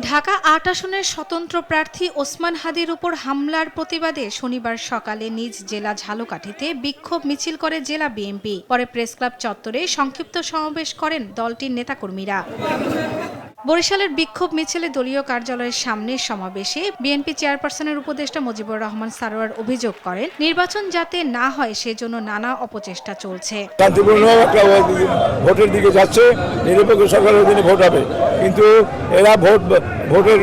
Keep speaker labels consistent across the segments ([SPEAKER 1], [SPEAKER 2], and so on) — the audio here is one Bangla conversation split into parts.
[SPEAKER 1] ঢাকা ৮ আসনের স্বতন্ত্র প্রার্থী ওসমান হাদির উপর হামলার প্রতিবাদে শনিবার সকালে নিজ জেলা ঝালকাঠিতে বিক্ষোভ মিছিল করে জেলা বিএনপি। পরে প্রেসক্লাব চত্বরে সংক্ষিপ্ত সমাবেশ করেন দলটির নেতাকর্মীরা। বরিশালের বিক্ষোভ মিছিলে দলীয় কার্যালয়ের সামনে সমাবেশে বিএনপি চেয়ারপারসনের উপদেষ্টা মুজিবুর রহমান সারোয়ার অভিযোগ করেন, নির্বাচন যাতে না হয় সেজন্য নানা অপচেষ্টা চলছে।
[SPEAKER 2] শান্তিপূর্ণ একটা ভোটের দিকে যাচ্ছে, নিরপেক্ষ সরকারের অধীনে ভোট হবে, কিন্তু এরা ভোটের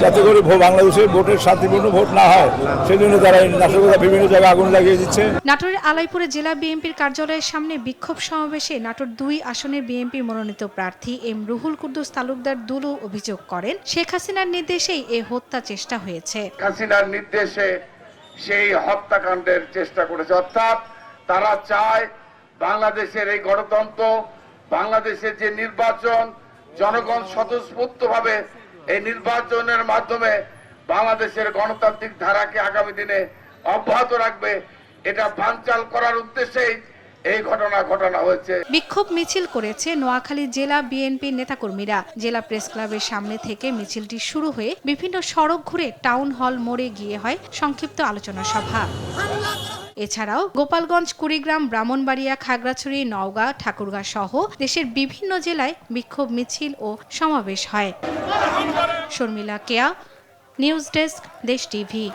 [SPEAKER 2] যাতে করে বাংলাদেশের ভোটের শান্তিপূর্ণ ভোট না হয় সেজন্য তারা নাশকতা বিভিন্ন জায়গায় আগুন লাগিয়ে দিচ্ছে।
[SPEAKER 1] নাটোরের আলাইপুরে জেলা বিএনপির কার্যালয়ের সামনে বিক্ষোভ সমাবেশে নাটোর ২ আসনের বিএনপি মনোনীত প্রার্থী এম রুহুল কুদ্দুস তালুকদার দুলু অভিযোগ করেন, শেখ হাসিনার নির্দেশেই এই হত্যা চেষ্টা হয়েছে।
[SPEAKER 3] হাসিনার নির্দেশে সেই হত্যাকাণ্ডের চেষ্টা করেছে, অর্থাৎ তারা চায় বাংলাদেশের এই গণতন্ত্র, বাংলাদেশের যে নির্বাচন, জনগণ স্বতঃস্ফূর্তভাবে এই নির্বাচনের মাধ্যমে বাংলাদেশের গণতান্ত্রিক ধারাকে আগামী দিনে অব্যাহত রাখবে, এটা বানচাল করার উদ্দেশ্যেই এই ঘটনা হয়েছে।
[SPEAKER 1] বিক্ষোভ মিছিল করেছে নোয়াখালী জেলা বিএনপি নেতাকর্মীরা। জেলা প্রেস ক্লাবের সামনে থেকে মিছিলটি শুরু হয়ে বিভিন্ন সড়ক ঘুরে টাউন হল মোড়ে গিয়ে হয় সংক্ষিপ্ত আলোচনা সভা। এছাড়াও গোপালগঞ্জ, কুড়িগ্রাম, ব্রাহ্মণবাড়িয়া, খাগড়াছড়ি, নওগাঁ, ঠাকুরগাঁ সহ দেশের বিভিন্ন জেলায় বিক্ষোভ মিছিল ও সমাবেশ হয়। শর্মিলা কেয়া, নিউজ ডেস্ক, দেশ টিভি।